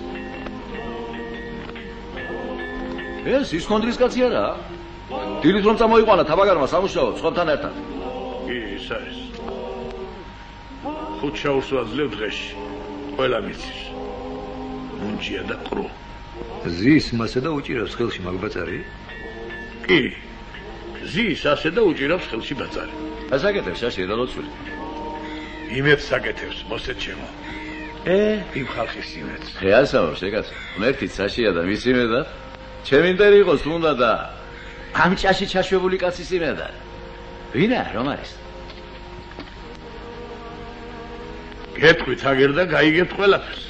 ეს ის კონდრის კაცი არა? დილით რომ წამოიყვანა თაბაგარმა სამუშაოდ სხვებთან ერთად. კი, ის არის. ხუთ შაურს ვაძლევ დღეში. ყველა მიცის. მუნჯია და ყრუ. ზის მასე და უჭირავს ხელში მაგბაწარი? კი. ზის ასე და უჭირავს ხელში ბაწარი. ასაკეთებს შაში და ლოცვილი. იმედს საკეთებს მოსეთ ჩემო. იმ ხალხის იმედს. შეასავალ შეკაცო. მერტიც საშია და მის იმედა ჩემი ინტერი იყოს უნდა და ამ ჭაში ჩაშვებული კაცის იმედა. ვინა რომ არის? გეტყვით აგერ და გაიგებთ ყველაფერს.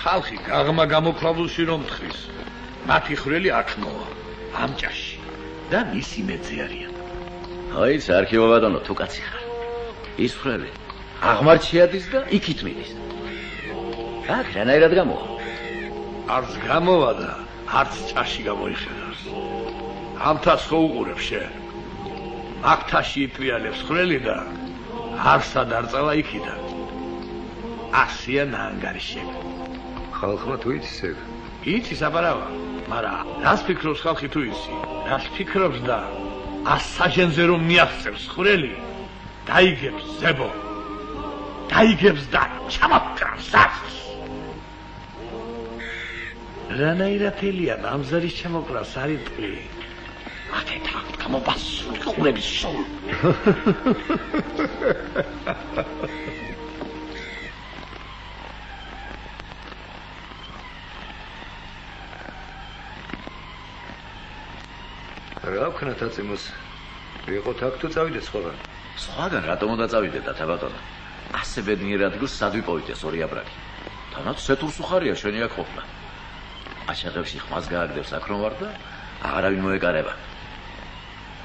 ხალხი გაღმა გამოქვაბულში რომ თხრის, მათი ხრელი აქ მოვა, ამ ჭაში და მის იმედზე არიან. აი, არქივო ბატონო, თუ კაცი ხარ. ის ხრელი აღმარჩი ადის და იქით მიდის. აქ რანაირად გამოვა? არც გამოვა და არც ჭაში გამოიხედავს. ამთას ხო უყურებ შენ? აქ თაში იტრიალებს ხრელი და არსად არ წავა იქიდან. ასია ნანგარიშები. ხალხმა თუ იცის? იცის აბარავა, მაგრამ რას ფიქრობს ხალხი თუ იცი? რას ფიქრობს და ასაჟენზე რომ მიაღწევს ხრელი, დაიგებს ზებო. დაიგებს და ჩამოկრავს ას. რანაირად ელია ამზარის ჩამოყრავს არის ტყვი. ათეთა გამობასული ყურების სულ. რა ვქნა თაწემოს? ვიყოთ აქ თუ წავიდეთ სხვაგან? სხვაგან რატომ უნდა წავიდეთ და ბატონო? ასე ბედნიერ ადგილს სად ვიპოვეთ ორი აბრაკი? თანაც სეთურს უხარია შენი აქ ყოფნა. აშაღებში ხმას გააგდებს აქ რომ ვარ და აღარავინ მოეკარება.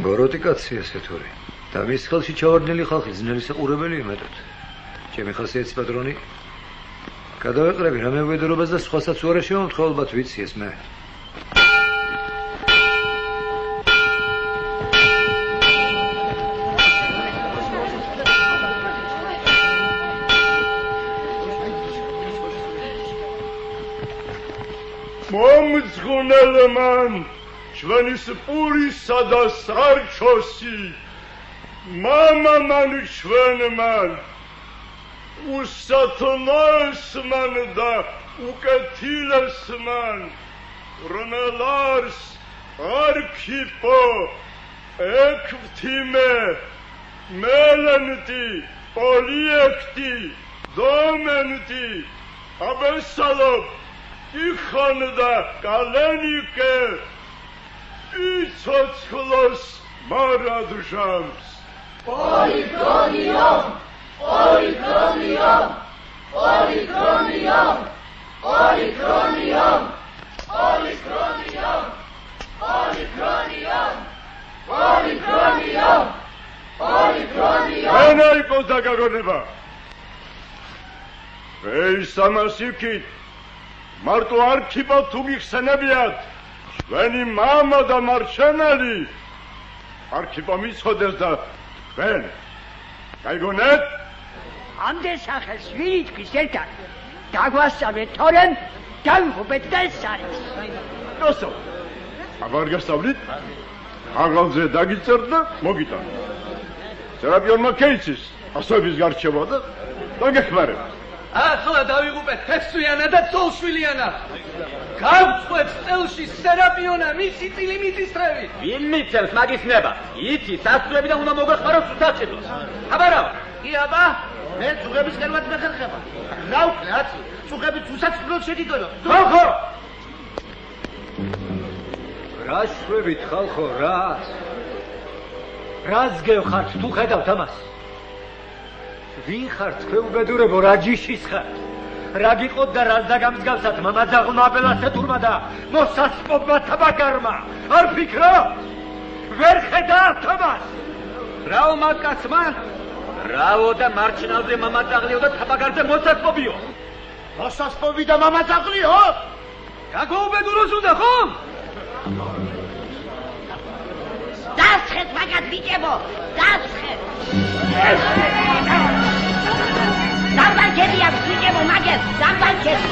გოროტი კაცია სეთური. და მის ხელში ჩავარდნილი ხალხი ძნელი საყურებელია მეტად. ჩემი ხასიათის პატრონი. გადავეყრები რამე ვედრობას და სხვასაც უარა შემომთხოვლობათ ვიცი ეს მე. მომძღვნელმან ჩვენის პურისა და სარჩოსი მამამან ჩვენმან უსათნოსმან და უკეთილესმან რომელარს არქიპო ექვთიმე მელენტი პოლიექტი დომენტი აბესალობ იხან და კალენიკე იცოცხლოს მარადჟამს პოლიგრონიომ პოლიგრონიომ პოლიგრონიომ პოლიგრონიომ პოლიგრონიომ პოლიგრონიომ პოლიგრონიომ პოლიგრონიომ ენა იყოს დაგაგონება ეს ამასიქით მარტო არქიპა თუ მიხსენებიათ ჩვენი მამა და მარჩენელი არქიპა მიცოდეს და თქვენ გაიგონეთ ამდენ სახელს ვინ იტყვის ერთად დაგვასწავლეთ თორემ დავიღობეთ და ეს არის ნოსო აბარ გასწავლით აღალზე დაგიწერთ და მოგიტანთ სერაპიონმა კეიცის ასოების გარჩევა და დაგეხმარებთ ახლა დავიღუპეთ ფესვიანა და ცოლშვილიანა გავწყვეტ წელში სერაპიონა მისი წილი მიწისწრევი ვინ მიცემს მაგის ნება იცი სასწრები და უნდა მოგეხმაროს უსაჭედლოს აბარავ კი აბა მე წუღების კერვად მეხერხება რა ვქნა წუღებით უსაჭედლოს შეგიგონო ხალხო რა შვებით ხალხო რას გევხართ თუ ხედავთ ამას ვინ ხარ თქვენ უბედურებო რა ჯიშის ხარ რა გიყოთ და რას დაგამსგავსათ მამაძაღლმა აბელასეთურმა და მოსასპობმა თაბაგარმა არ ფიქრობ ვერ ხედავთ ამას რაო მაკაცმა რაო და მარჩნალზე მამაძაღლიო და თაბაგარზე მოსასპობიო მოსასპობი და მამაძაღლიო გაგოუბედუროს უნდა ხომ დასხეთ მაგათ ბიჭებო დასხეთ დამბალქები აქვს ბიჭებო მაგეთ დამბალქები